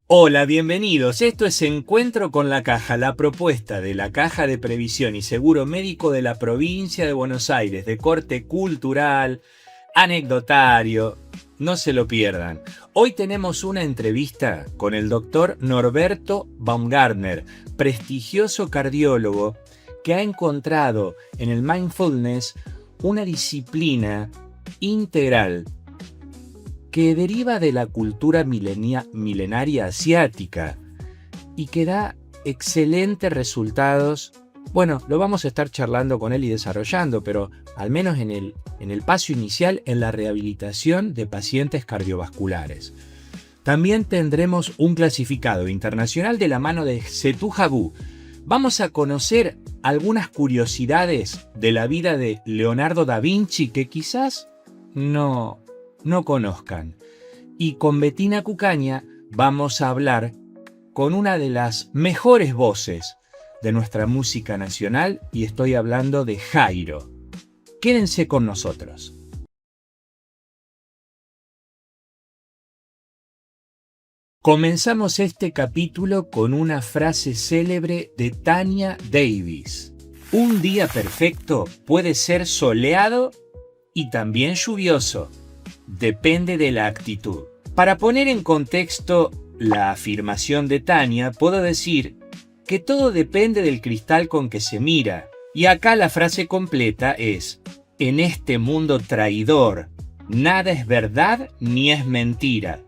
Hola, bienvenidos. Esto es Encuentro con la Caja, la propuesta de la Caja de Previsión y Seguro Médico de la provincia de Buenos Aires, de corte cultural, anecdotario. No se lo pierdan. Hoy tenemos una entrevista con el doctor Norberto Baumgartner, prestigioso cardiólogo que ha encontrado en el mindfulness una disciplina integral que deriva de la cultura milenaria asiática y que da excelentes resultados. Bueno, lo vamos a estar charlando con él y desarrollando, pero al menos en el paso inicial en la rehabilitación de pacientes cardiovasculares. También tendremos un clasificado internacional de la mano de Setu Habu. Vamos a conocer algunas curiosidades de la vida de Leonardo da Vinci que quizás no conozcan. Y con Betina Cucaña vamos a hablar con una de las mejores voces de nuestra música nacional y estoy hablando de Jairo. Quédense con nosotros. Comenzamos este capítulo con una frase célebre de Tanya Davis. Un día perfecto puede ser soleado y también lluvioso. Depende de la actitud. Para poner en contexto la afirmación de Tania, puedo decir que todo depende del cristal con que se mira. Y acá la frase completa es: en este mundo traidor, nada es verdad ni es mentira.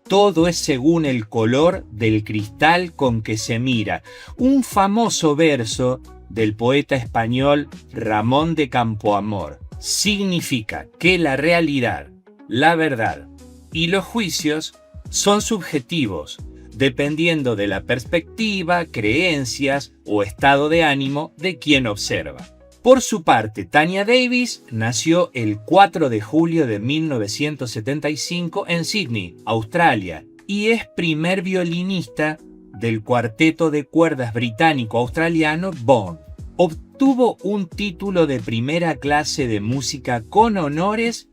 Todo es según el color del cristal con que se mira. Un famoso verso del poeta español Ramón de Campoamor. Significa que la realidad, la verdad y los juicios son subjetivos, dependiendo de la perspectiva, creencias o estado de ánimo de quien observa. Por su parte, Tanya Davis nació el 4 de julio de 1975 en Sydney, Australia, y es primer violinista del cuarteto de cuerdas británico-australiano Bond. Obtuvo un título de primera clase de música con honores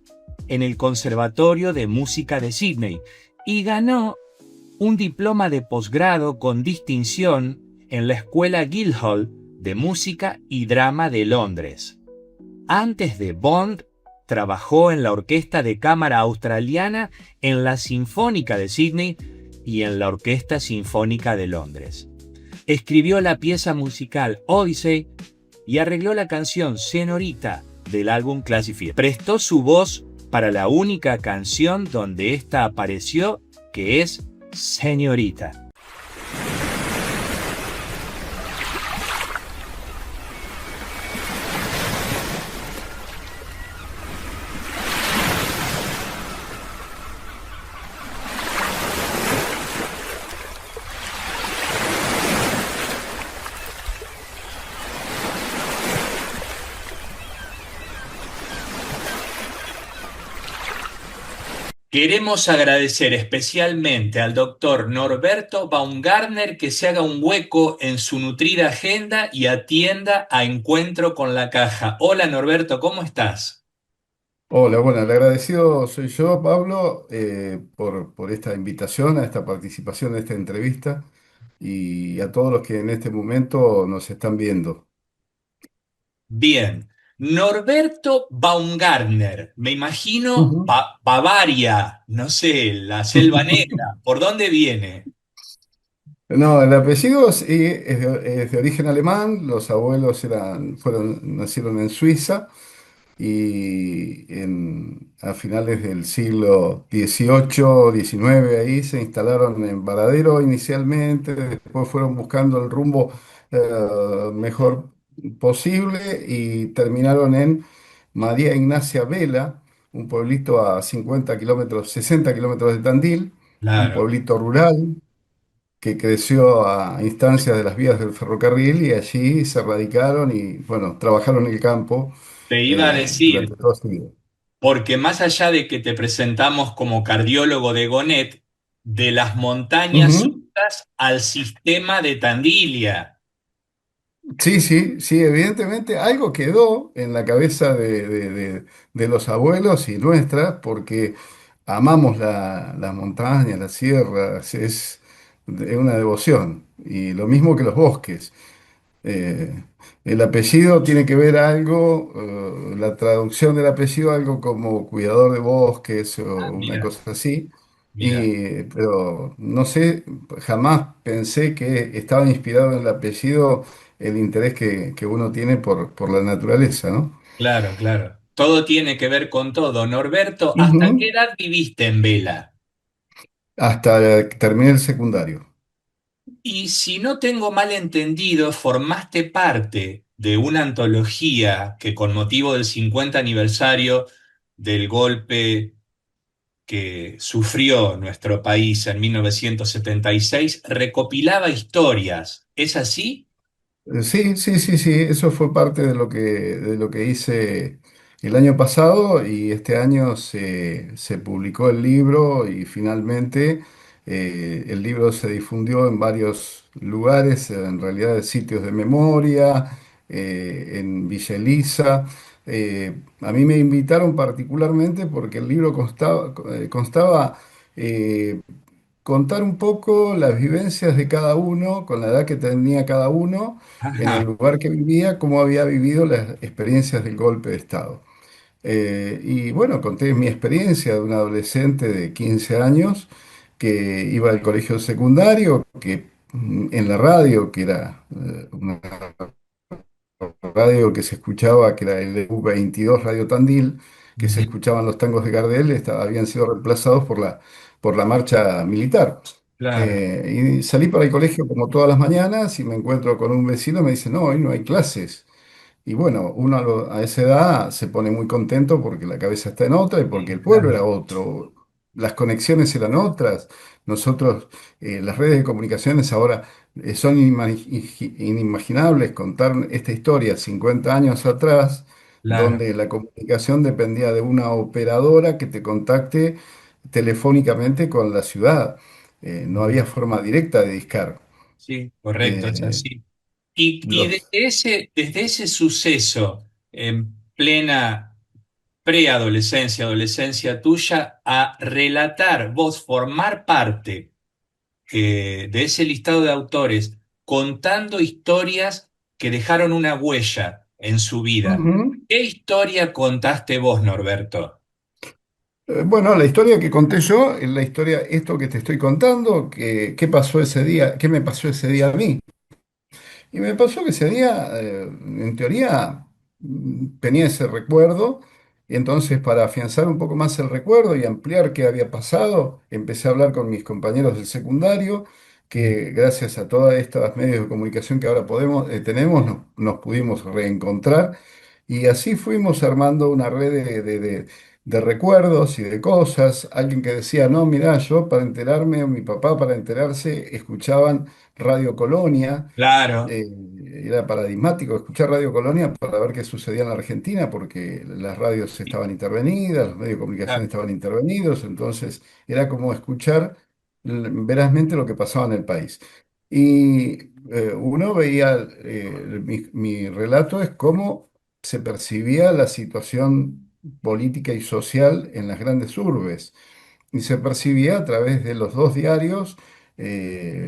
en el Conservatorio de Música de Sydney y ganó un diploma de posgrado con distinción en la Escuela Guildhall de Música y Drama de Londres. Antes de Bond, trabajó en la Orquesta de Cámara Australiana, en la Sinfónica de Sydney y en la Orquesta Sinfónica de Londres. Escribió la pieza musical Odyssey y arregló la canción Señorita del álbum Classified. Prestó su voz para la única canción donde ésta apareció, que es Señorita. Queremos agradecer especialmente al doctor Norberto Baumgartner que se haga un hueco en su nutrida agenda y atienda a Encuentro con la Caja. Hola Norberto, ¿cómo estás? Hola, bueno, el agradecido soy yo, Pablo, por esta invitación, a esta participación en esta entrevista y a todos los que en este momento nos están viendo. Bien. Norberto Baumgartner, me imagino Ujú. Bavaria, no sé, la Selva Negra. ¿Por dónde viene? No, el apellido sí, es de origen alemán, los abuelos nacieron en Suiza y a finales del siglo XVIII, XIX ahí se instalaron en Varadero inicialmente, después fueron buscando el rumbo mejor posible y terminaron en María Ignacia Vela, un pueblito a 50 kilómetros, 60 kilómetros de Tandil, un Claro, pueblito rural que creció a instancias de las vías del ferrocarril y allí se radicaron y bueno, trabajaron en el campo te iba a durante decir, toda su vida. porque más allá de que te presentamos como cardiólogo de Gonet, de las montañas Ujú. suizas al sistema de Tandilia. Sí, sí, sí, evidentemente algo quedó en la cabeza de los abuelos y nuestras porque amamos las montañas, las sierras, es una devoción. Y lo mismo que los bosques. Eh, el apellido tiene que ver algo, la traducción del apellido, algo como cuidador de bosques o Ah, una mira, cosa así. mira. Pero no sé, jamás pensé que estaba inspirado en el apellido el interés que uno tiene por la naturaleza, ¿no? Claro, claro. Todo tiene que ver con todo. Norberto, ¿hasta qué Ujú. edad viviste en Vela? Hasta que terminé el secundario. Y si no tengo mal entendido, formaste parte de una antología que con motivo del 50 aniversario del golpe que sufrió nuestro país en 1976 recopilaba historias. ¿Es así? Sí, sí, sí, sí, eso fue parte de lo que hice el año pasado y este año se publicó el libro y finalmente el libro se difundió en varios lugares, en realidad sitios de memoria, en Villa Elisa. A mí me invitaron particularmente porque el libro constaba contar un poco las vivencias de cada uno, con la edad que tenía cada uno, en el Ajá, lugar que vivía, cómo había vivido las experiencias del golpe de Estado. Y bueno, conté mi experiencia de un adolescente de 15 años que iba al colegio secundario, que en la radio, que era una radio que se escuchaba, que era el U22 Radio Tandil, que se ujú, escuchaban los tangos de Gardel, habían sido reemplazados por la marcha militar. claro, Y salí para el colegio como todas las mañanas y me encuentro con un vecino, me dice, no, hoy no hay clases. Y bueno, uno a esa edad se pone muy contento porque la cabeza está en otra y porque sí, el pueblo claro, era otro, las conexiones eran otras. Nosotros, las redes de comunicaciones ahora son inimaginables. Contar esta historia 50 años atrás, claro. donde la comunicación dependía de una operadora que te contacte telefónicamente con la ciudad. No había forma directa de discar. Sí, correcto, es Eh, así. Y los, desde ese suceso, en plena preadolescencia, adolescencia tuya, a relatar, vos formar parte de ese listado de autores contando historias que dejaron una huella en su vida. Ujú. ¿Qué historia contaste vos, Norberto? Bueno, la historia que conté yo es la historia, esto que te estoy contando, qué pasó ese día, qué me pasó ese día a mí. Y me pasó que ese día, en teoría, tenía ese recuerdo, y entonces para afianzar un poco más el recuerdo y ampliar qué había pasado, empecé a hablar con mis compañeros del secundario, que gracias a todas estas medios de comunicación que ahora tenemos, nos pudimos reencontrar, y así fuimos armando una red de recuerdos y de cosas. Alguien que decía, no, mirá, yo para enterarme, o mi papá para enterarse, escuchaban Radio Colonia. Claro, eh, Era paradigmático escuchar Radio Colonia para ver qué sucedía en la Argentina, porque las radios estaban intervenidas, los medios de comunicación claro, estaban intervenidos, entonces era como escuchar verazmente lo que pasaba en el país. Y uno veía, mi relato es cómo se percibía la situación política y social en las grandes urbes y se percibía a través de los dos diarios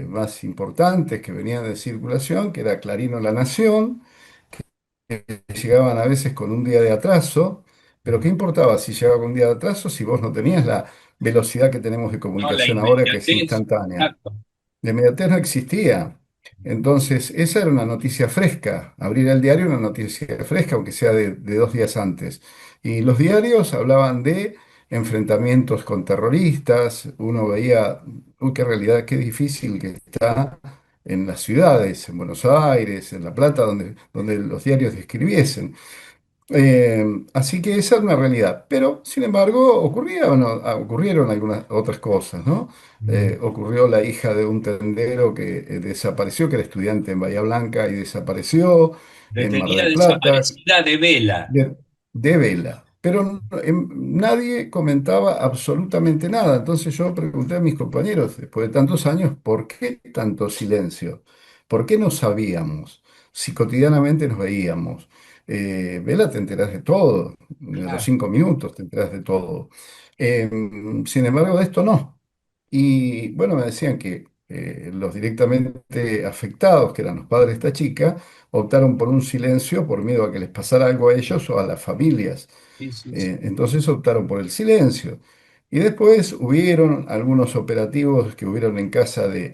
más importantes que venían de circulación, que era Clarín o La Nación, que llegaban a veces con un día de atraso, pero ¿qué importaba si llegaba con un día de atraso si vos no tenías la velocidad que tenemos de no, la comunicación ahora, que es inmediatez, instantánea? exacto. La inmediatez no existía. Entonces, esa era una noticia fresca. Abrir el diario era una noticia fresca, aunque sea de 2 días antes. Y los diarios hablaban de enfrentamientos con terroristas. Uno veía, uy, qué realidad, qué difícil que está en las ciudades, en Buenos Aires, en La Plata, donde los diarios describiesen. Así que esa es una realidad. Pero, sin embargo, ocurrieron algunas otras cosas, ¿no? Mm. Ocurrió la hija de un tendero que desapareció, que era estudiante en Bahía Blanca y desapareció en Mar Detenida del Plata desaparecida de Vela. de, de vela. Pero nadie comentaba absolutamente nada. Entonces yo pregunté a mis compañeros, después de tantos años, ¿por qué tanto silencio? ¿Por qué no sabíamos? Si cotidianamente nos veíamos. Vela te enterás de todo, de los Claro. 5 minutos te enterás de todo. Sin embargo, de esto no. Y bueno, me decían que los directamente afectados, que eran los padres de esta chica, optaron por un silencio por miedo a que les pasara algo a ellos o a las familias. Sí, sí, sí. Entonces optaron por el silencio. Y después hubieron algunos operativos que hubieron en casa de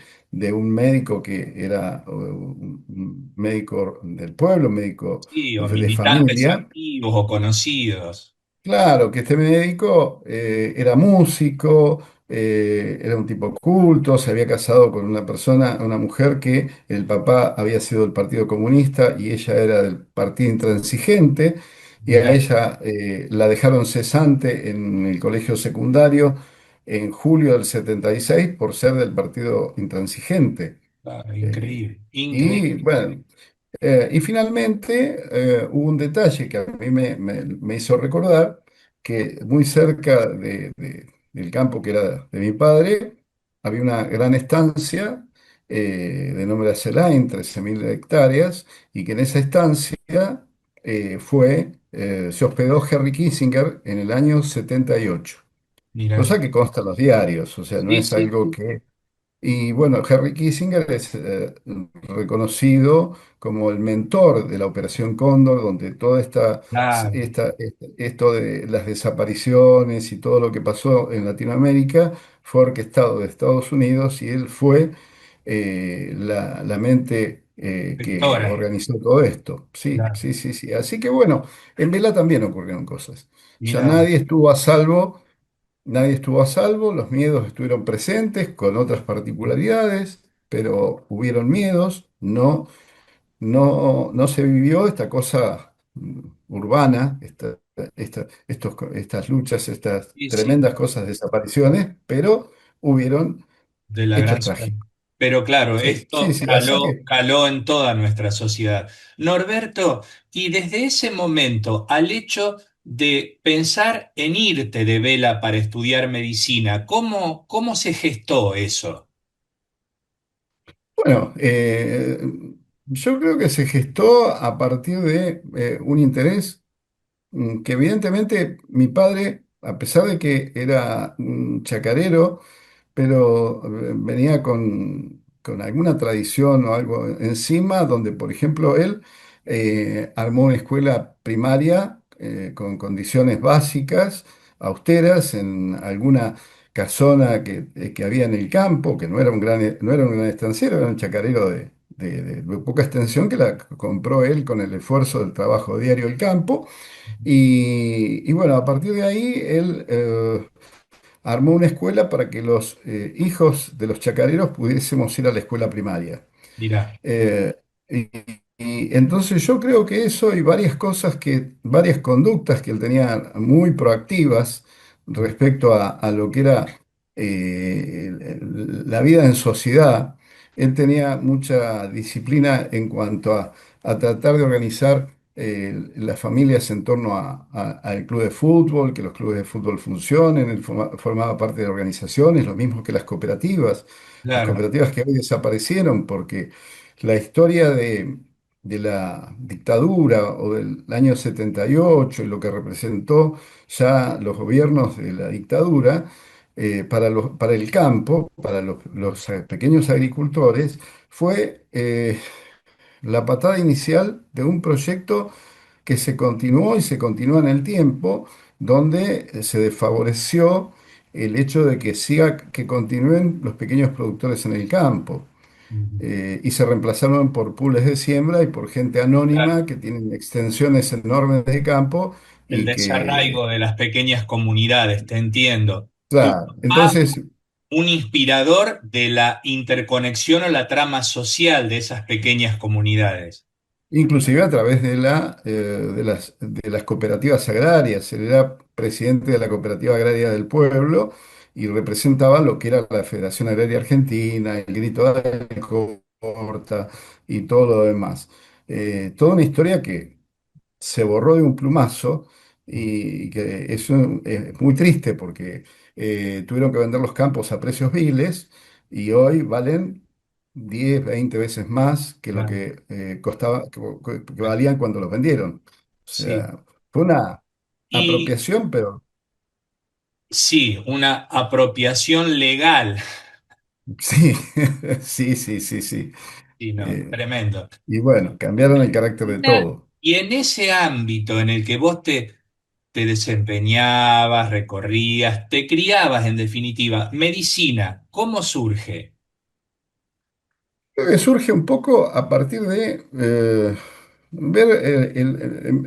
un médico que era un médico del pueblo, un médico Sí, o de militantes familia. activos o conocidos. Claro, que este médico era músico, era un tipo culto, se había casado con una persona, una mujer que el papá había sido del Partido Comunista y ella era del Partido Intransigente, y a Mirá, ella la dejaron cesante en el colegio secundario en julio del 76 por ser del Partido Intransigente. claro, Eh, increíble, y increíble. bueno, y finalmente hubo un detalle que a mí me hizo recordar que muy cerca del campo que era de mi padre había una gran estancia de nombre Acelaín, 13.000 hectáreas, y que en esa estancia se hospedó Henry Kissinger en el año 78. Mirá. Cosa que consta en los diarios, o sea, no Sí, es sí, algo sí. que y bueno, Henry Kissinger es reconocido como el mentor de la Operación Cóndor, donde toda Claro, esto de las desapariciones y todo lo que pasó en Latinoamérica fue orquestado de Estados Unidos y él fue la mente que Vectora, organizó todo esto. Sí, claro. sí, sí, sí. Así que bueno, en Vela también ocurrieron cosas. O sea, Mirá vos. nadie estuvo a salvo, los miedos estuvieron presentes con otras particularidades, pero hubieron miedos, no se vivió esta cosa urbana, estas luchas, estas Sí, sí, tremendas cosas, desapariciones, pero hubieron de la hechos gran ciudad. trágicos. Pero claro, Sí, sí, esto sí, así que, caló en toda nuestra sociedad. Norberto, y desde ese momento al hecho de pensar en irte de Vela para estudiar medicina, ¿cómo se gestó eso? bueno, yo creo que se gestó a partir de un interés que evidentemente mi padre, a pesar de que era un chacarero, pero venía con alguna tradición o algo encima, donde, por ejemplo, él armó una escuela primaria con condiciones básicas, austeras, en alguna casona que había en el campo, que no era un gran estanciero, era un chacarero de poca extensión que la compró él con el esfuerzo del trabajo diario del campo. Y bueno, a partir de ahí él armó una escuela para que los hijos de los chacareros pudiésemos ir a la escuela primaria. Mirá, Eh, y, y entonces yo creo que eso y varias conductas que él tenía muy proactivas respecto a lo que era la vida en sociedad. Él tenía mucha disciplina en cuanto a tratar de organizar las familias en torno al club de fútbol, que los clubes de fútbol funcionen. Él formaba parte de organizaciones, lo mismo que las cooperativas. Las claro, cooperativas que hoy desaparecieron porque la historia de la dictadura o del año 78 y lo que representó ya los gobiernos de la dictadura para el campo, para los pequeños agricultores, fue la patada inicial de un proyecto que se continuó y se continúa en el tiempo, donde se desfavoreció el hecho de que continúen los pequeños productores en el campo y se reemplazaron por pools de siembra y por gente claro. anónima que tienen extensiones enormes de campo El y que, desarraigo de las pequeñas comunidades, te entiendo. Tu claro, papá, entonces, un inspirador de la interconexión o la trama social de esas pequeñas comunidades. inclusive a través de las cooperativas agrarias, él era presidente de la Cooperativa Agraria del Pueblo y representaba lo que era la Federación Agraria Argentina, el Grito de Alcorta y todo lo demás. Toda una historia que se borró de un plumazo y que es muy triste porque tuvieron que vender los campos a precios viles y hoy valen 10 20 veces más que lo Claro. que costaba, que valían cuando los vendieron. O Sí. sea, fue una Y apropiación, pero sí, una apropiación legal Sí, sí, sí, sí, sí. Sí, no, Eh, tremendo. y bueno, cambiaron el carácter de todo. Y en ese ámbito en el que vos te desempeñabas, recorrías, te criabas en definitiva, medicina, ¿cómo surge? Creo que surge un poco a partir de ver,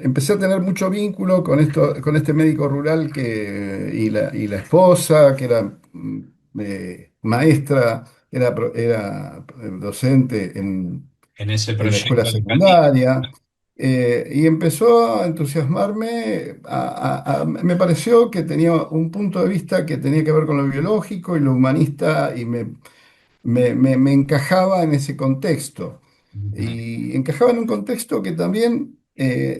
empecé a tener mucho vínculo con esto, con este médico rural y la esposa, que era maestra, era docente En ese en la escuela proyecto educativo. secundaria, y empezó a entusiasmarme, me pareció que tenía un punto de vista que tenía que ver con lo biológico y lo humanista, y me encajaba en ese contexto. Ujú. Y encajaba en un contexto que también,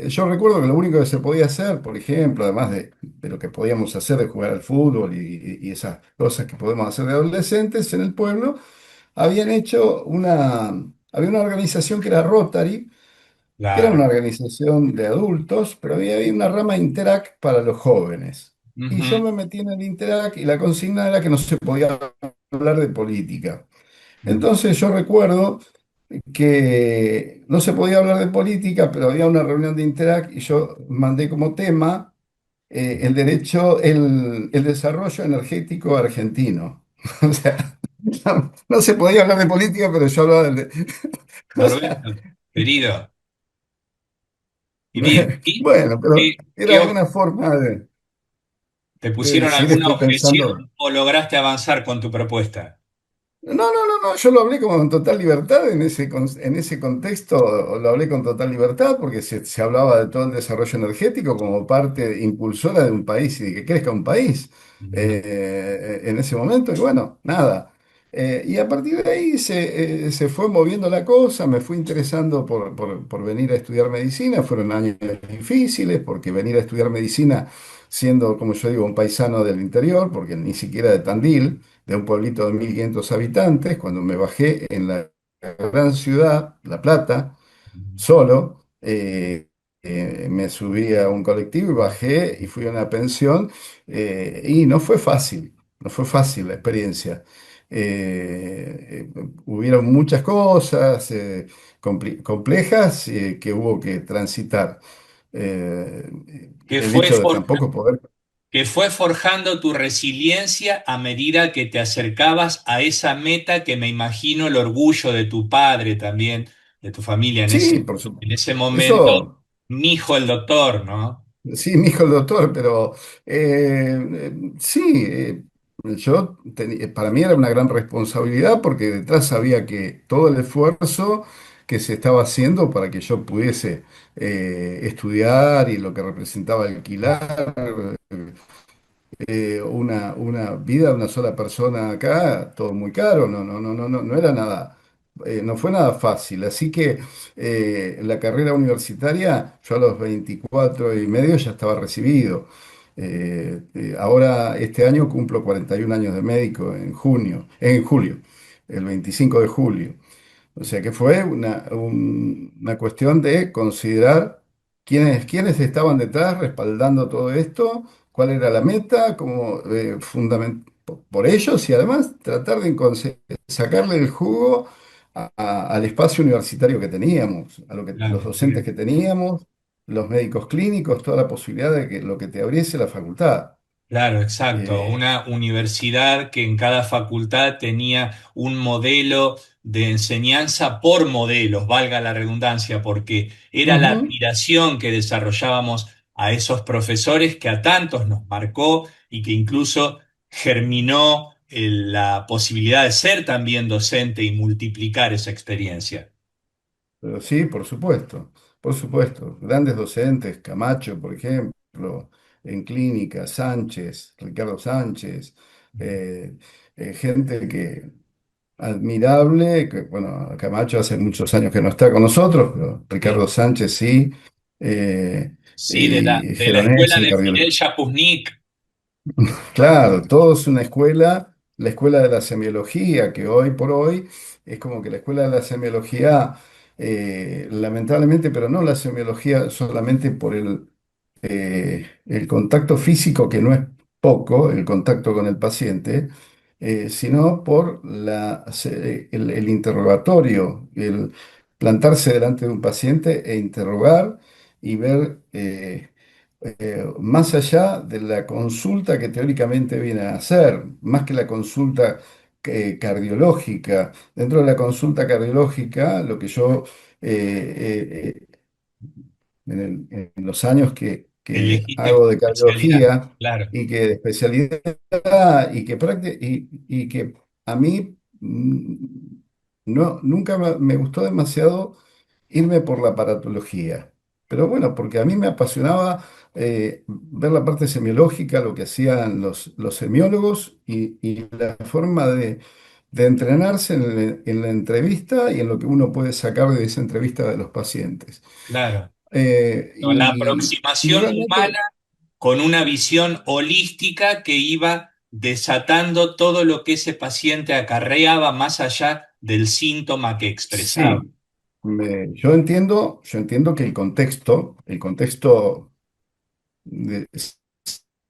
yo recuerdo que lo único que se podía hacer, por ejemplo, además de lo que podíamos hacer de jugar al fútbol y esas cosas que podemos hacer de adolescentes en el pueblo, habían hecho había una organización que era Rotary, que era Claro. una organización de adultos, pero había una rama Interac para los jóvenes. Y yo Ujú, me metí en el Interac y la consigna era que no se podía hablar de política. ujú, Entonces yo recuerdo que no se podía hablar de política, pero había una reunión de Interac y yo mandé como tema el desarrollo energético argentino. O sea, no se podía hablar de política, pero yo hablaba o sea, Norberto, querido. Y bien, ¿y bueno, pero qué era una forma te de pusieron decir, alguna estoy pensando. objeción o lograste avanzar con tu propuesta? No, no, no, no, yo lo hablé con total libertad en ese contexto, lo hablé con total libertad porque se hablaba de todo el desarrollo energético como parte impulsora de un país y de que crezca un país Ujú. en ese momento y bueno, nada. Y a partir de ahí se fue moviendo la cosa, me fui interesando por venir a estudiar medicina, fueron años difíciles porque venir a estudiar medicina siendo, como yo digo, un paisano del interior, porque ni siquiera de Tandil, de un pueblito de 1.500 habitantes, cuando me bajé en la gran ciudad, La Plata, solo, me subí a un colectivo y bajé y fui a una pensión, y no fue fácil, no fue fácil la experiencia. Hubieron muchas cosas complejas que hubo que transitar. Eh, Que el fue, hecho de for- tampoco poder. que fue forjando tu resiliencia a medida que te acercabas a esa meta que me imagino el orgullo de tu padre también, de tu familia Sí, por supuesto. en ese momento, Eso. mi hijo el doctor, ¿no? Sí, mi hijo el doctor, pero sí, para mí era una gran responsabilidad porque detrás sabía que todo el esfuerzo que se estaba haciendo para que yo pudiese estudiar y lo que representaba alquilar una vida de una sola persona acá, todo muy caro, no era nada, no fue nada fácil. Así que la carrera universitaria, yo a los 24 y medio ya estaba recibido. Ahora, este año cumplo 41 años de médico en julio, el 25 de julio. O sea que fue una cuestión de considerar quiénes estaban detrás respaldando todo esto, cuál era la meta, por ellos y además tratar de sacarle el jugo al espacio universitario que teníamos, los Claro, docentes que teníamos, los médicos clínicos, toda la posibilidad de que lo que te abriese la facultad. claro, exacto. Eh, Una universidad que en cada facultad tenía un modelo de enseñanza por modelos, valga la redundancia, porque era la ujú. admiración que desarrollábamos a esos profesores que a tantos nos marcó y que incluso germinó la posibilidad de ser también docente y multiplicar esa experiencia. Pero sí, por supuesto, por supuesto. Grandes docentes, Camacho, por ejemplo, en clínica, Sánchez, Ricardo Sánchez, eh, gente que admirable, que bueno, Camacho hace muchos años que no está con nosotros, pero Sí, Ricardo Sánchez sí, eh, sí, y de la escuela Geronés en de Fidel cardiología. Chapuznik. Claro, todo es una escuela, la escuela de la semiología, que hoy por hoy es como que la escuela de la semiología, lamentablemente, pero no la semiología solamente por el contacto físico, que no es poco, el contacto con el paciente, sino por el interrogatorio, el plantarse delante de un paciente e interrogar y ver más allá de la consulta que teóricamente viene a hacer, más que la consulta cardiológica. Dentro de la consulta cardiológica, lo que yo en los años que Elegiste hago como de especialidad. cardiología Claro, y que de especialidad y que a mí no, nunca me gustó demasiado irme por la aparatología. Pero bueno, porque a mí me apasionaba ver la parte semiológica, lo que hacían los semiólogos y la forma de entrenarse en la entrevista y en lo que uno puede sacar de esa entrevista de los pacientes. claro. Eh, La y aproximación humana realmente, con una visión holística que iba desatando todo lo que ese paciente acarreaba más allá del síntoma que expresaba. sí, yo entiendo que el contexto de-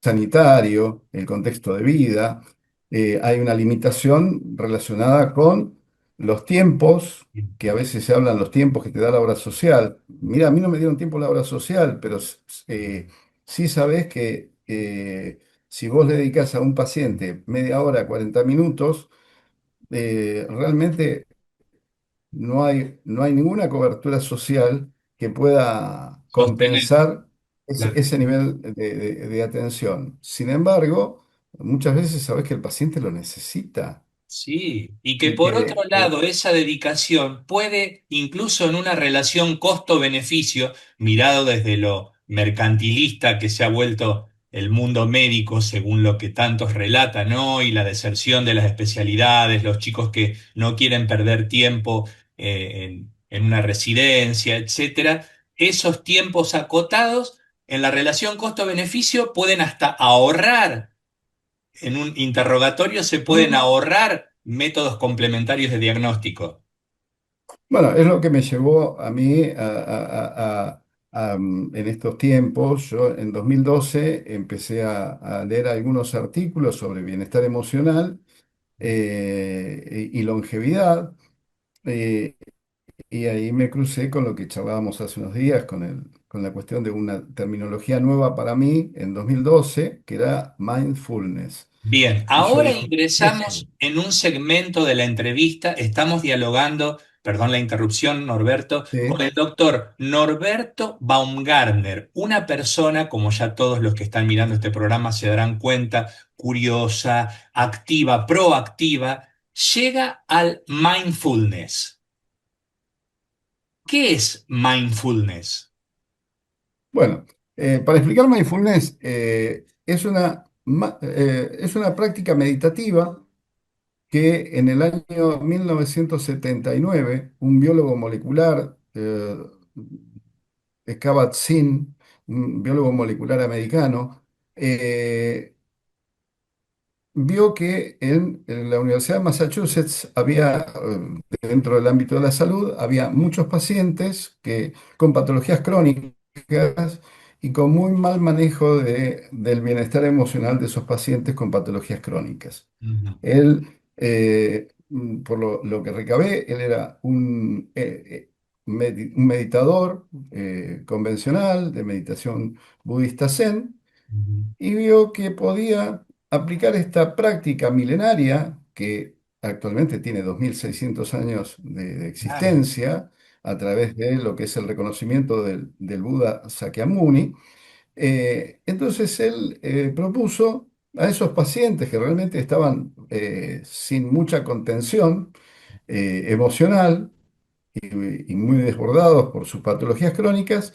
sanitario, el contexto de vida, hay una limitación relacionada con los tiempos, que a veces se hablan los tiempos que te da la obra social. Mira, a mí no me dieron tiempo la obra social, pero sí sabés que si vos le dedicás a un paciente media hora, 40 minutos, realmente no hay ninguna cobertura social que pueda Sostener. compensar Claro. ese nivel de atención. Sin embargo, muchas veces sabes que el paciente lo necesita Sí, y que y por otro que lado esa dedicación puede, incluso en una relación costo-beneficio, mirado desde lo mercantilista que se ha vuelto el mundo médico, según lo que tantos relatan hoy, la deserción de las especialidades, los chicos que no quieren perder tiempo en una residencia, etcétera, esos tiempos acotados en la relación costo-beneficio pueden hasta ahorrar en un interrogatorio se pueden ahorrar métodos complementarios de diagnóstico. bueno, es lo que me llevó a mí en estos tiempos. Yo en 2012 empecé a leer algunos artículos sobre bienestar emocional y longevidad. eh, y ahí me crucé con lo que charlábamos hace unos días, con la cuestión de una terminología nueva para mí en 2012, que era mindfulness. Bien, Y yo ahora dije, ¿qué es eso? ingresamos en un segmento de la entrevista. Estamos dialogando, perdón la interrupción, Norberto, con Sí. el doctor Norberto Baumgartner, una persona, como ya todos los que están mirando este programa se darán cuenta, curiosa, activa, proactiva, llega al mindfulness. ¿Qué es mindfulness? Bueno, para explicar mindfulness, es una práctica meditativa que en el año 1979 un biólogo molecular, Kabat-Zinn, un biólogo molecular americano, eh, vio que en la Universidad de Massachusetts había, dentro del ámbito de la salud, había muchos pacientes con patologías crónicas y con muy mal manejo del bienestar emocional de esos pacientes con patologías crónicas. Ujú, Él, por lo que recabé, él era un meditador convencional de meditación budista zen ujú. y vio que podía aplicar esta práctica milenaria que actualmente tiene 2600 años de Claro. existencia a través de lo que es el reconocimiento del Buda Sakyamuni. Entonces él propuso a esos pacientes que realmente estaban sin mucha contención emocional, y muy desbordados por sus patologías crónicas,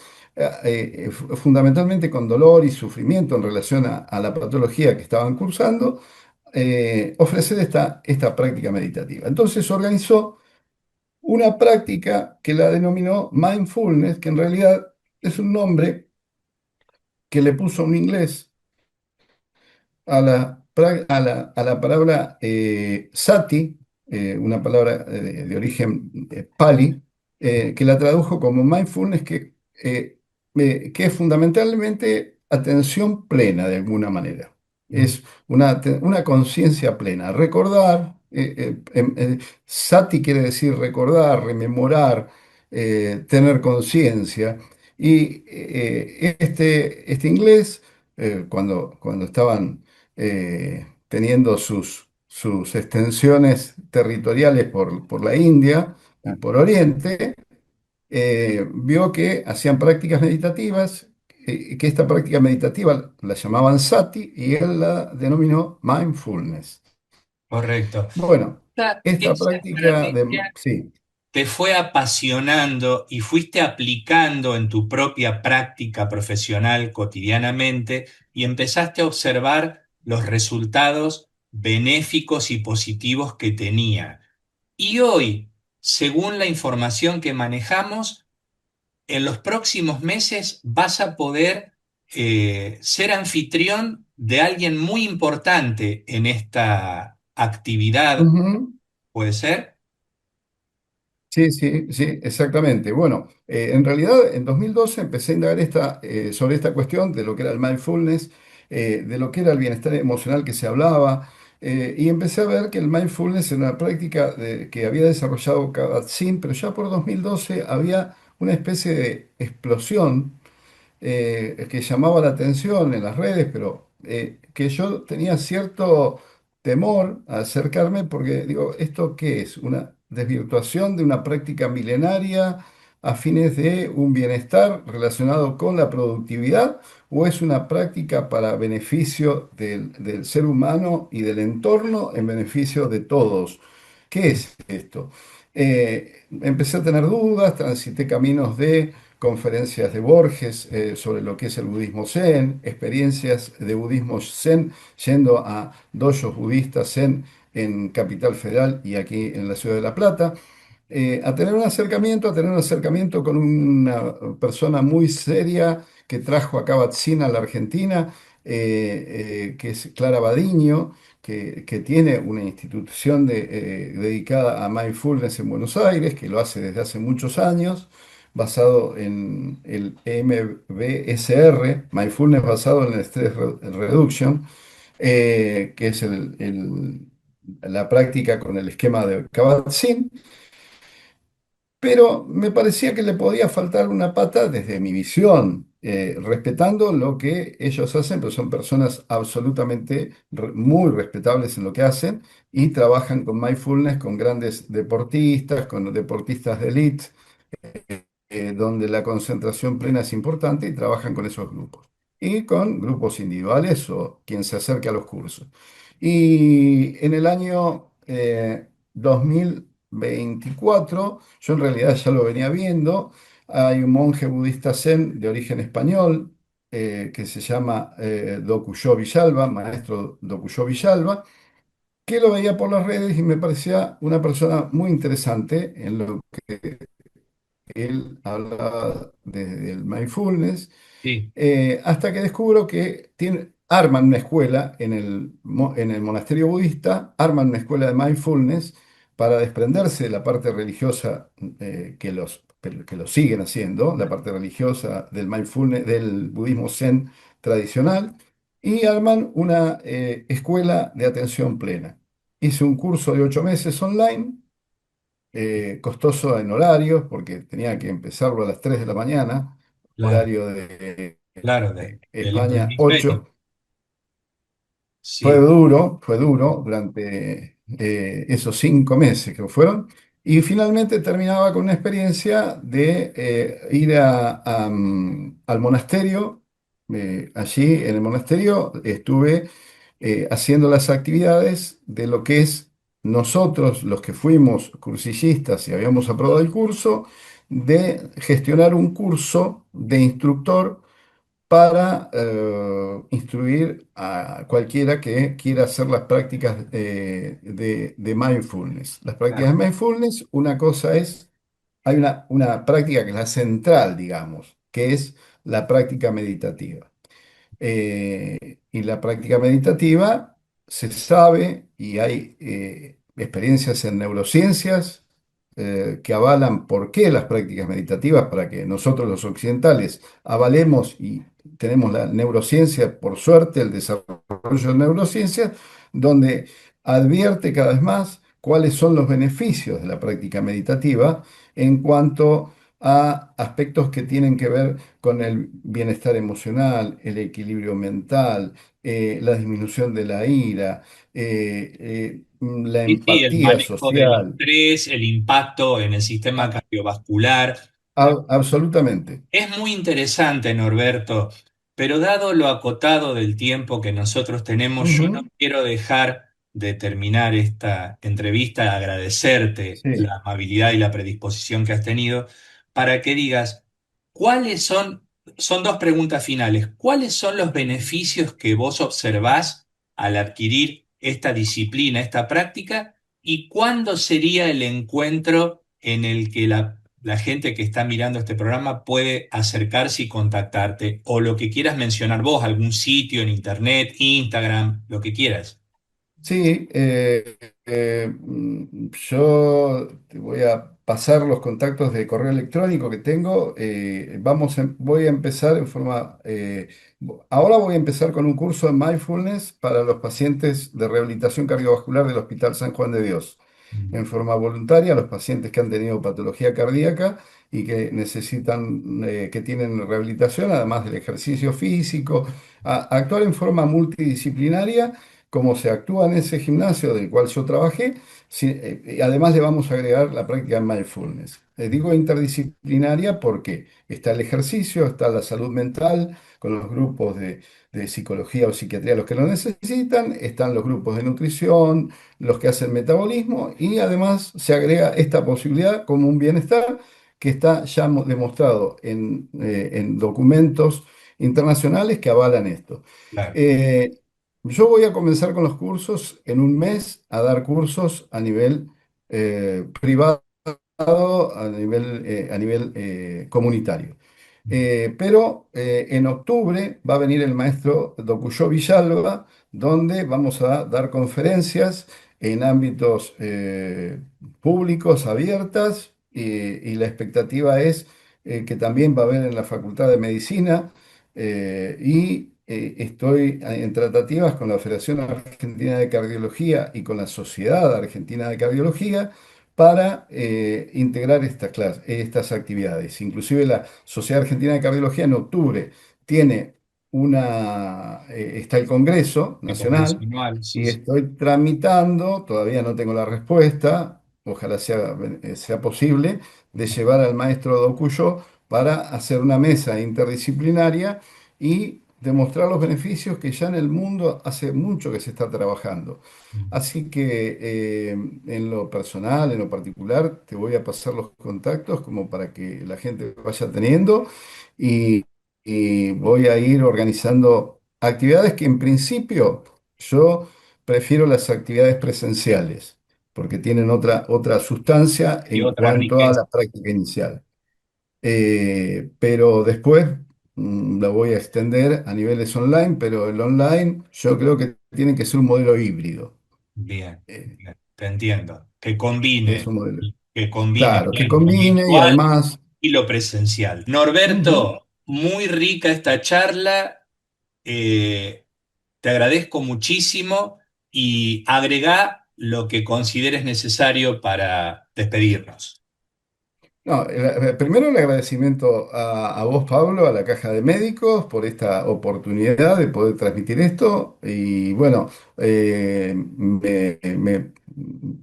fundamentalmente con dolor y sufrimiento en relación a la patología que estaban cursando, ofrecer esta práctica meditativa. Entonces organizó una práctica que la denominó mindfulness, que en realidad es un nombre que le puso un inglés a la palabra sati, una palabra de origen pali, que la tradujo como mindfulness, que es fundamentalmente atención plena de alguna manera. Mm. es una conciencia plena. Recordar, sati quiere decir recordar, rememorar, tener conciencia. Y este inglés, cuando estaban teniendo sus extensiones territoriales por la India y por Oriente, vio que hacían prácticas meditativas, que esta práctica meditativa la llamaban sati y él la denominó mindfulness. Correcto. Bueno, esta Esa práctica estrategia sí. te fue apasionando y fuiste aplicando en tu propia práctica profesional cotidianamente y empezaste a observar los resultados benéficos y positivos que tenía. Y hoy, según la información que manejamos, en los próximos meses vas a poder ser anfitrión de alguien muy importante en esta actividad, Ujú. ¿puede ser? Sí, sí, sí, exactamente. Bueno, en realidad en 2012 empecé a indagar sobre esta cuestión de lo que era el mindfulness, de lo que era el bienestar emocional que se hablaba, y empecé a ver que el mindfulness era una práctica que había desarrollado Kabat-Zinn, pero ya por 2012 había una especie de explosión que llamaba la atención en las redes, pero que yo tenía cierto temor a acercarme porque digo, ¿esto qué es? ¿Una desvirtuación de una práctica milenaria a fines de un bienestar relacionado con la productividad? ¿O es una práctica para beneficio del ser humano y del entorno en beneficio de todos? ¿Qué es esto? Empecé a tener dudas, transité caminos de conferencias de Borges sobre lo que es el budismo zen, experiencias de budismo zen yendo a dojos budistas zen en Capital Federal y aquí en la ciudad de La Plata, a tener un acercamiento con una persona muy seria que trajo a Kabat-Zinn a la Argentina, que es Clara Badiño, que tiene una institución dedicada a mindfulness en Buenos Aires, que lo hace desde hace muchos años, basado en el MBSR, Mindfulness basado en el Stress Reduction, que es la práctica con el esquema de Kabat-Zinn, pero me parecía que le podía faltar una pata desde mi visión, respetando lo que ellos hacen, pero son personas absolutamente muy respetables en lo que hacen y trabajan con mindfulness con grandes deportistas, con deportistas de elite, donde la concentración plena es importante y trabajan con esos grupos. Y con grupos individuales o quien se acerque a los cursos. Y en el año 2024, yo en realidad ya lo venía viendo, hay un monje budista zen de origen español que se llama Dokuyo Villalba, maestro Dokuyo Villalba, que lo veía por las redes y me parecía una persona muy interesante en lo él habla del mindfulness, Sí, hasta que descubro que arman una escuela en el monasterio budista, arman una escuela de mindfulness para desprenderse de la parte religiosa que los siguen haciendo, la parte religiosa del mindfulness, del budismo zen tradicional, y arman una escuela de atención plena. Hice un curso de 8 meses online, costoso en horarios, porque tenía que empezarlo a las 3 de la mañana, claro, horario de claro, del otro España hemisferio. 8. Sí, Fue duro durante esos 5 meses que fueron. Y finalmente terminaba con una experiencia de ir al monasterio. Allí en el monasterio estuve haciendo las actividades de lo que es nosotros, los que fuimos cursillistas y habíamos aprobado el curso, de gestionar un curso de instructor para instruir a cualquiera que quiera hacer las prácticas de mindfulness. Las prácticas claro, de mindfulness, una cosa es, hay una práctica que es la central, digamos, que es la práctica meditativa. Y la práctica meditativa se sabe y hay experiencias en neurociencias que avalan por qué las prácticas meditativas, para que nosotros los occidentales avalemos y tenemos la neurociencia, por suerte, el desarrollo de neurociencia, donde advierte cada vez más cuáles son los beneficios de la práctica meditativa en cuanto a aspectos que tienen que ver con el bienestar emocional, el equilibrio mental, la disminución de la ira, la Sí, sí, el empatía manejo del social. estrés, el impacto en el sistema A- cardiovascular. Absolutamente. Es muy interesante, Norberto, pero dado lo acotado del tiempo que nosotros tenemos, yo no Ujú. quiero dejar de terminar esta entrevista, agradecerte Sí. la amabilidad y la predisposición que has tenido, para que digas, ¿cuáles son dos preguntas finales, ¿cuáles son los beneficios que vos observás al adquirir esta disciplina, esta práctica? ¿Y cuándo sería el encuentro en el que la gente que está mirando este programa puede acercarse y contactarte? O lo que quieras mencionar vos, algún sitio en internet, Instagram, lo que quieras. Sí, yo te voy a pasar los contactos de correo electrónico que tengo. Voy a empezar en forma, ahora voy a empezar con un curso de mindfulness para los pacientes de rehabilitación cardiovascular del Hospital San Juan de Dios, en forma voluntaria, a los pacientes que han tenido patología cardíaca y que necesitan, que tienen rehabilitación, además del ejercicio físico, actuar en forma multidisciplinaria como se actúa en ese gimnasio del cual yo trabajé. Además le vamos a agregar la práctica de mindfulness. Digo interdisciplinaria porque está el ejercicio, está la salud mental con los grupos de psicología o psiquiatría, los que lo necesitan, están los grupos de nutrición, los que hacen metabolismo y además se agrega esta posibilidad como un bienestar que está ya demostrado en documentos internacionales que avalan esto. Claro. Eh, yo voy a comenzar con los cursos en un mes a dar cursos a nivel privado, a nivel comunitario. Pero en octubre va a venir el maestro Dokuyo Villalba, donde vamos a dar conferencias en ámbitos públicos, abiertas, y la expectativa es que también va a haber en la Facultad de Medicina y estoy en tratativas con la Federación Argentina de Cardiología y con la Sociedad Argentina de Cardiología para integrar estas actividades. Inclusive la Sociedad Argentina de Cardiología en octubre tiene está el Congreso El Congreso Nacional anual, sí, y sí. estoy tramitando, todavía no tengo la respuesta, ojalá sea posible, de llevar al maestro Dokuyo para hacer una mesa interdisciplinaria y demostrar los beneficios que ya en el mundo hace mucho que se está trabajando. Así que en lo personal, en lo particular, te voy a pasar los contactos como para que la gente vaya teniendo y, y voy a ir organizando actividades que en principio yo prefiero las actividades presenciales porque tienen otra sustancia Y en otra cuanto a riqueza. la práctica inicial. Pero después la voy a extender a niveles online, pero el online yo creo que tiene que ser un modelo híbrido. Bien, Eh, bien, te entiendo. es un modelo. Que combine Claro, que bien lo combine y virtual además, y lo presencial. ujú. Norberto, muy rica esta charla. eh, Te agradezco muchísimo y agregá lo que consideres necesario para despedirnos. No, primero el agradecimiento a vos, Pablo, a la Caja de Médicos por esta oportunidad de poder transmitir esto. Y bueno,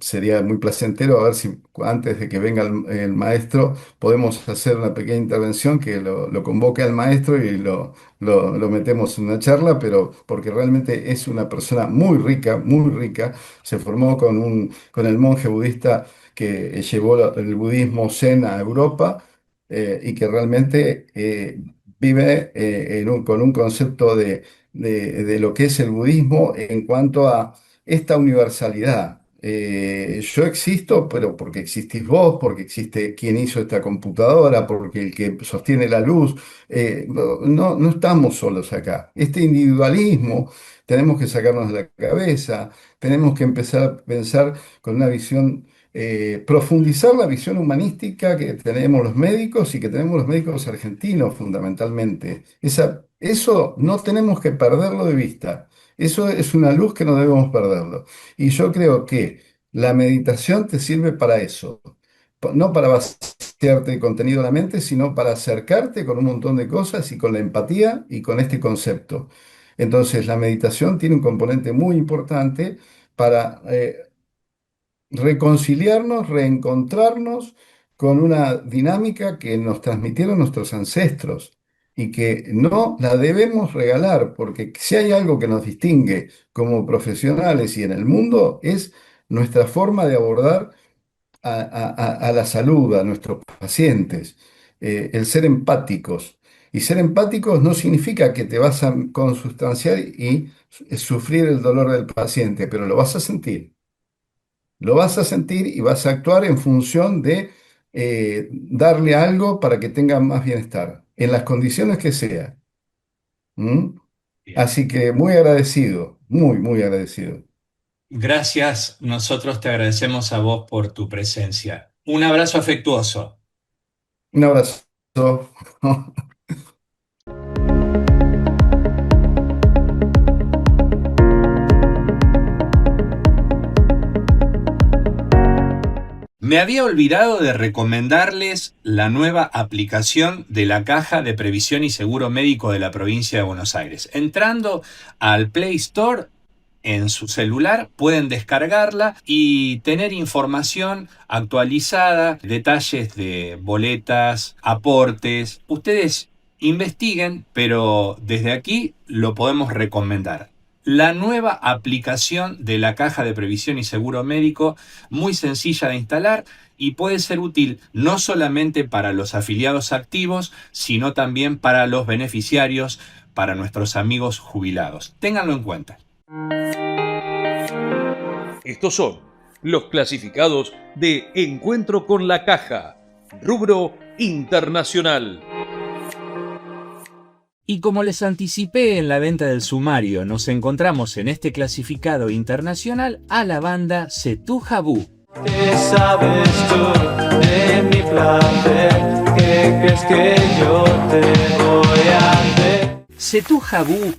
sería muy placentero a ver si antes de que venga el maestro podemos hacer una pequeña intervención que lo convoque al maestro y lo metemos en una charla, pero porque realmente es una persona muy rica, muy rica. Se formó con el monje budista que llevó el budismo zen a Europa y que realmente vive con un concepto de lo que es el budismo en cuanto a esta universalidad. Yo existo, pero porque existís vos, porque existe quien hizo esta computadora, porque el que sostiene la luz. No estamos solos acá. Este individualismo tenemos que sacarnos de la cabeza, tenemos que empezar a pensar con una visión profundizar la visión humanística que tenemos los médicos y que tenemos los médicos argentinos fundamentalmente. Eso no tenemos que perderlo de vista. Eso es una luz que no debemos perderlo. Y yo creo que la meditación te sirve para eso. No para vaciarte de contenido de la mente, sino para acercarte con un montón de cosas y con la empatía y con este concepto. Entonces, la meditación tiene un componente muy importante para reconciliarnos, reencontrarnos con una dinámica que nos transmitieron nuestros ancestros y que no la debemos regalar, porque si hay algo que nos distingue como profesionales y en el mundo es nuestra forma de abordar a la salud, a nuestros pacientes, el ser empáticos. Y ser empáticos no significa que te vas a consustanciar y sufrir el dolor del paciente, pero lo vas a sentir. Lo vas a sentir y vas a actuar en función de darle algo para que tenga más bienestar, en las condiciones que sea. ¿Mm? Bien. Así que muy agradecido, muy, muy agradecido. Gracias, nosotros te agradecemos a vos por tu presencia. Un abrazo afectuoso. Un abrazo. Me había olvidado de recomendarles la nueva aplicación de la Caja de Previsión y Seguro Médico de la provincia de Buenos Aires. Entrando al Play Store en su celular, pueden descargarla y tener información actualizada, detalles de boletas, aportes. Ustedes investiguen, pero desde aquí lo podemos recomendar. La nueva aplicación de la Caja de Previsión y Seguro Médico, muy sencilla de instalar y puede ser útil no solamente para los afiliados activos, sino también para los beneficiarios, para nuestros amigos jubilados. Ténganlo en cuenta. Estos son los clasificados de Encuentro con la Caja, rubro internacional. Y como les anticipé en la venta del sumario, nos encontramos en este clasificado internacional a la banda Setú Jabú. ¿Qué sabes tú de mi placer? ¿Qué crees que yo te voy a hacer? Setú Jabú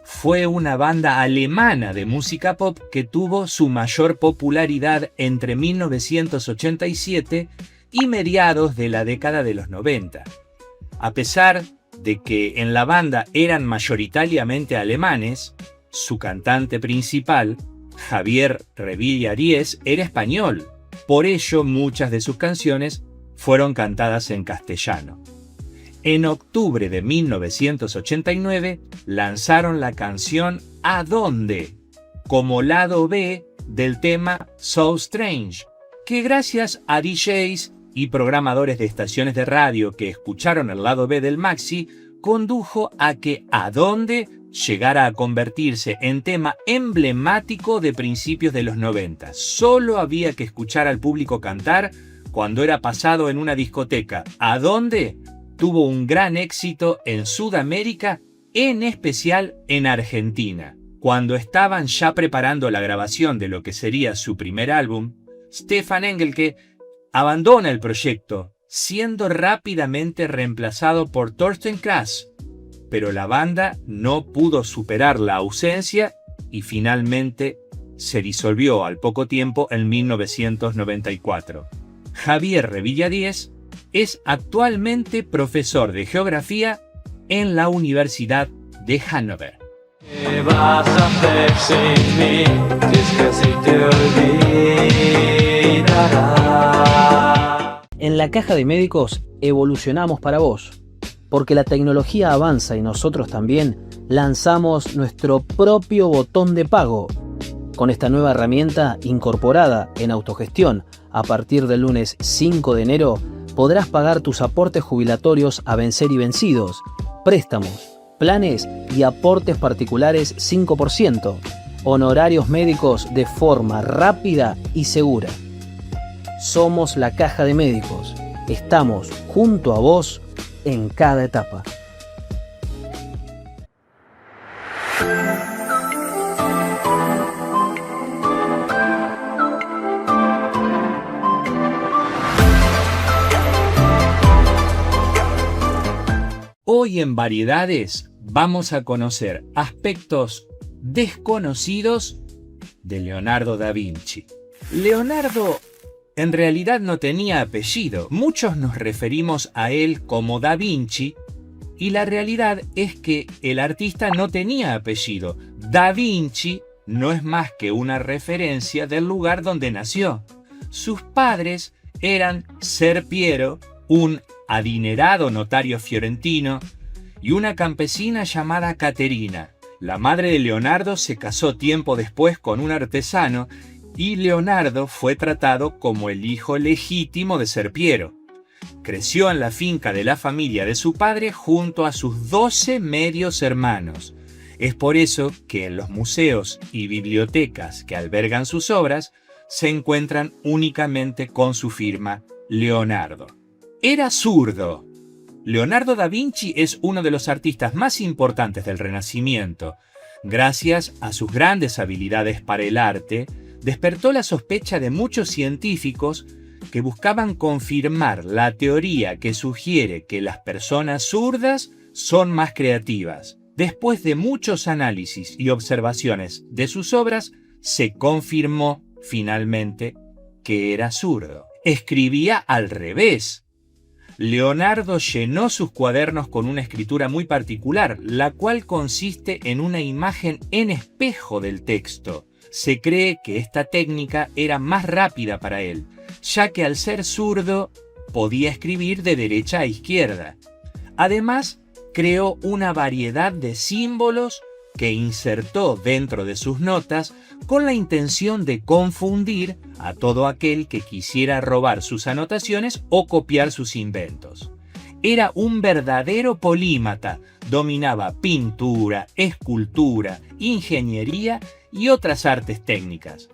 fue una banda alemana de música pop que tuvo su mayor popularidad entre 1987 y mediados de la década de los 90. A pesar de que en la banda eran mayoritariamente alemanes, su cantante principal, Javier Revilla Díez, era español. Por ello, muchas de sus canciones fueron cantadas en castellano. En octubre de 1989 lanzaron la canción ¿A dónde?, como lado B del tema So Strange, que gracias a DJs y programadores de estaciones de radio que escucharon el lado B del maxi, condujo a que ¿A dónde?, llegara a convertirse en tema emblemático de principios de los 90. Solo había que escuchar al público cantar cuando era pasado en una discoteca. ¿A dónde?, tuvo un gran éxito en Sudamérica, en especial en Argentina. Cuando estaban ya preparando la grabación de lo que sería su primer álbum, Stefan Engelke abandona el proyecto, siendo rápidamente reemplazado por Thorsten Krass, pero la banda no pudo superar la ausencia y finalmente se disolvió al poco tiempo en 1994. Javier Revilla Díez es actualmente profesor de geografía en la Universidad de Hannover. ¿Qué vas a hacer sin mí? Si es que así te olvidará. En la Caja de Médicos evolucionamos para vos, porque la tecnología avanza y nosotros también lanzamos nuestro propio botón de pago. Con esta nueva herramienta incorporada en autogestión a partir del lunes 5 de enero, podrás pagar tus aportes jubilatorios a vencer y vencidos, préstamos, planes y aportes particulares 5%, honorarios médicos de forma rápida y segura. Somos la Caja de Médicos. Estamos junto a vos en cada etapa. Hoy en Variedades vamos a conocer aspectos desconocidos de Leonardo da Vinci. Leonardo en realidad no tenía apellido. Muchos nos referimos a él como Da Vinci y la realidad es que el artista no tenía apellido. Da Vinci no es más que una referencia del lugar donde nació. Sus padres eran Ser Piero, un adinerado notario fiorentino, y una campesina llamada Caterina. La madre de Leonardo se casó tiempo después con un artesano y Leonardo fue tratado como el hijo legítimo de Ser Piero. Creció en la finca de la familia de su padre junto a sus 12 medios hermanos. Es por eso que en los museos y bibliotecas que albergan sus obras se encuentran únicamente con su firma Leonardo. Era zurdo. Leonardo da Vinci es uno de los artistas más importantes del Renacimiento. Gracias a sus grandes habilidades para el arte, despertó la sospecha de muchos científicos que buscaban confirmar la teoría que sugiere que las personas zurdas son más creativas. Después de muchos análisis y observaciones de sus obras, se confirmó finalmente que era zurdo. Escribía al revés. Leonardo llenó sus cuadernos con una escritura muy particular, la cual consiste en una imagen en espejo del texto. Se cree que esta técnica era más rápida para él, ya que al ser zurdo podía escribir de derecha a izquierda. Además, creó una variedad de símbolos que insertó dentro de sus notas con la intención de confundir a todo aquel que quisiera robar sus anotaciones o copiar sus inventos. Era un verdadero polímata, dominaba pintura, escultura, ingeniería y otras artes técnicas.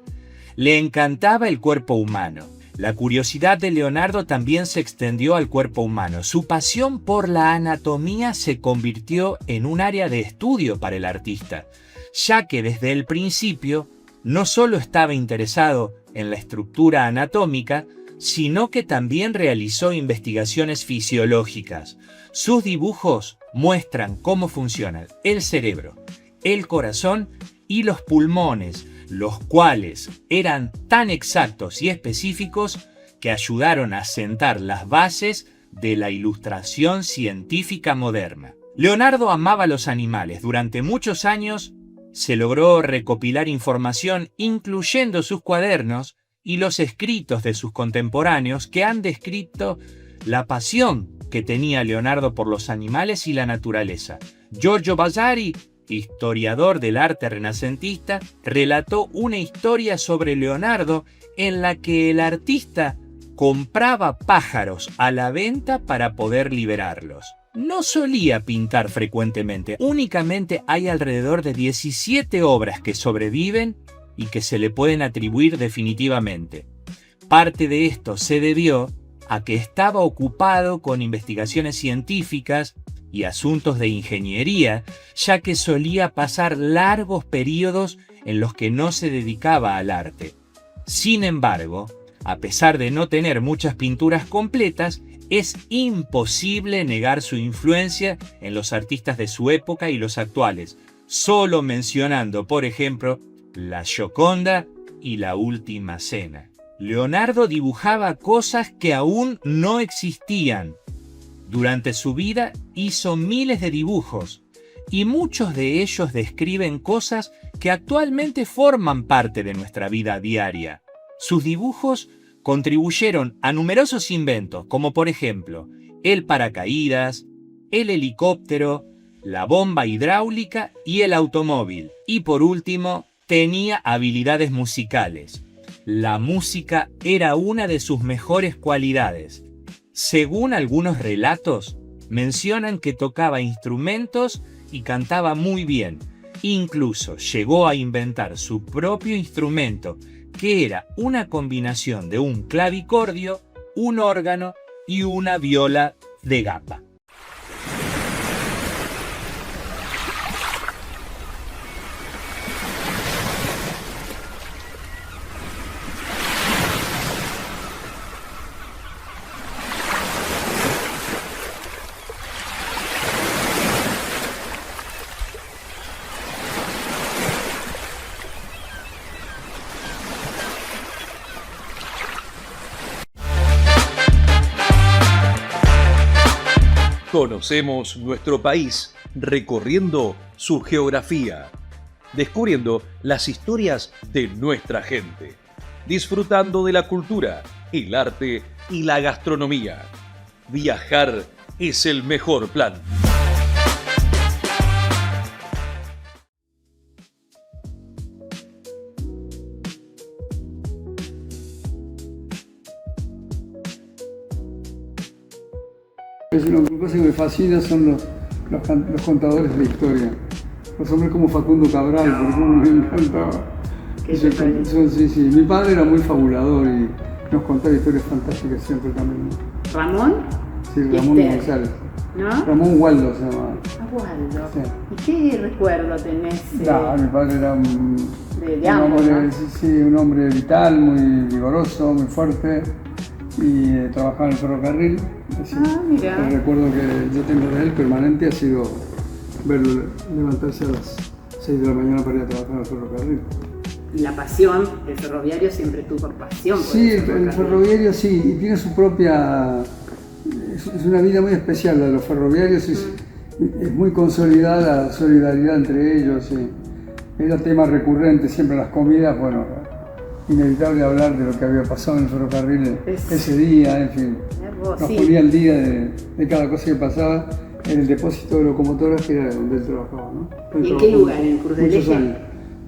Le encantaba el cuerpo humano. La curiosidad de Leonardo también se extendió al cuerpo humano. Su pasión por la anatomía se convirtió en un área de estudio para el artista, ya que desde el principio no solo estaba interesado en la estructura anatómica, sino que también realizó investigaciones fisiológicas. Sus dibujos muestran cómo funcionan el cerebro, el corazón y los pulmones, los cuales eran tan exactos y específicos que ayudaron a sentar las bases de la ilustración científica moderna. Leonardo amaba los animales. Durante muchos años se logró recopilar información, incluyendo sus cuadernos y los escritos de sus contemporáneos que han descrito la pasión que tenía Leonardo por los animales y la naturaleza. Giorgio Vasari, historiador del arte renacentista, relató una historia sobre Leonardo en la que el artista compraba pájaros a la venta para poder liberarlos. No solía pintar frecuentemente, únicamente hay alrededor de 17 obras que sobreviven y que se le pueden atribuir definitivamente. Parte de esto se debió a que estaba ocupado con investigaciones científicas y asuntos de ingeniería, ya que solía pasar largos periodos en los que no se dedicaba al arte. Sin embargo, a pesar de no tener muchas pinturas completas, es imposible negar su influencia en los artistas de su época y los actuales, solo mencionando, por ejemplo, la Gioconda y la Última Cena. Leonardo dibujaba cosas que aún no existían. Durante su vida hizo miles de dibujos y muchos de ellos describen cosas que actualmente forman parte de nuestra vida diaria. Sus dibujos contribuyeron a numerosos inventos, como por ejemplo el paracaídas, el helicóptero, la bomba hidráulica y el automóvil. Y por último, tenía habilidades musicales. La música era una de sus mejores cualidades. Según algunos relatos, mencionan que tocaba instrumentos y cantaba muy bien. Incluso llegó a inventar su propio instrumento, que era una combinación de un clavicordio, un órgano y una viola de gamba. Conocemos nuestro país recorriendo su geografía, descubriendo las historias de nuestra gente, disfrutando de la cultura, el arte y la gastronomía. Viajar es el mejor plan. Es una cosa que me fascina, son los contadores de la historia. Los hombres como Facundo Cabral, por ejemplo, me encantaba. Sí. Mi padre era muy fabulador y nos contaba historias fantásticas siempre también. ¿Ramón? Sí, Ramón González. ¿No? Ramón Waldo se llamaba. Waldo. Sí. ¿Y qué recuerdo tenés? Mi padre era de ambos, un hombre vital, muy vigoroso, muy fuerte y trabajaba en el ferrocarril. Mira. El recuerdo que yo tengo de él permanente ha sido verlo levantarse a las 6 de la mañana para ir a trabajar en el ferrocarril. La pasión, el ferroviario siempre tuvo pasión. Sí, el ferroviario sí, y tiene su propia... Es una vida muy especial la de los ferroviarios, es muy consolidada la solidaridad entre ellos. Era tema recurrente siempre en las comidas, bueno, inevitable hablar de lo que había pasado en el ferrocarril ese día, en fin. Nos ponía al día de cada cosa que pasaba en el depósito de locomotoras que era donde él trabajaba, ¿no? ¿Y en qué lugar? ¿En Cruz del Eje?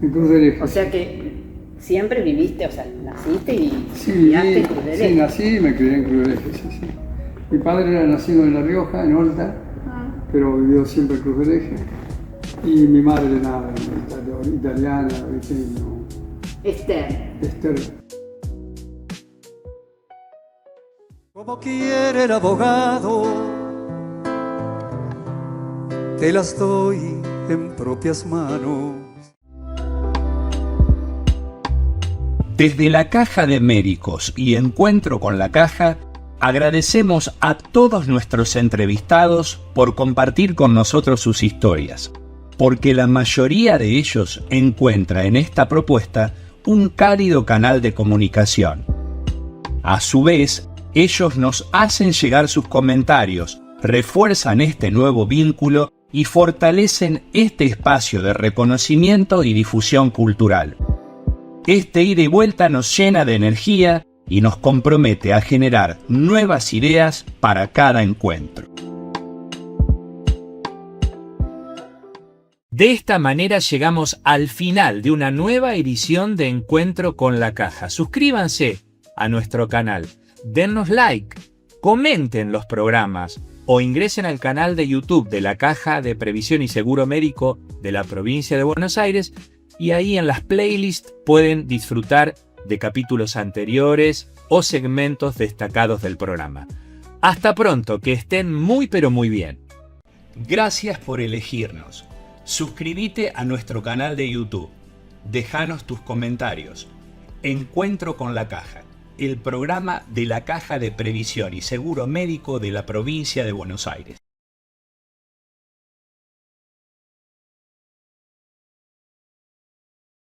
En Cruz del Eje. O sea que siempre viviste, o sea, naciste y criaste en Cruz del Eje. Sí, nací y me crié en Cruz del Eje, sí. Mi padre era nacido en La Rioja, en Horta, pero vivió siempre en Cruz del Eje. Y mi madre nada, italiana, ¿viste? No. Esther. Como quiere el abogado, te las doy en propias manos. Desde la Caja de Médicos y Encuentro con la Caja, agradecemos a todos nuestros entrevistados por compartir con nosotros sus historias, porque la mayoría de ellos encuentra en esta propuesta un cálido canal de comunicación. A su vez, ellos nos hacen llegar sus comentarios, refuerzan este nuevo vínculo y fortalecen este espacio de reconocimiento y difusión cultural. Este ida y vuelta nos llena de energía y nos compromete a generar nuevas ideas para cada encuentro. De esta manera llegamos al final de una nueva edición de Encuentro con la Caja. Suscríbanse a nuestro canal, dennos like, comenten los programas o ingresen al canal de YouTube de la Caja de Previsión y Seguro Médico de la provincia de Buenos Aires y ahí en las playlists pueden disfrutar de capítulos anteriores o segmentos destacados del programa. Hasta pronto, que estén muy pero muy bien. Gracias por elegirnos. Suscríbete a nuestro canal de YouTube. Déjanos tus comentarios. Encuentro con la Caja, el programa de la Caja de Previsión y Seguro Médico de la provincia de Buenos Aires.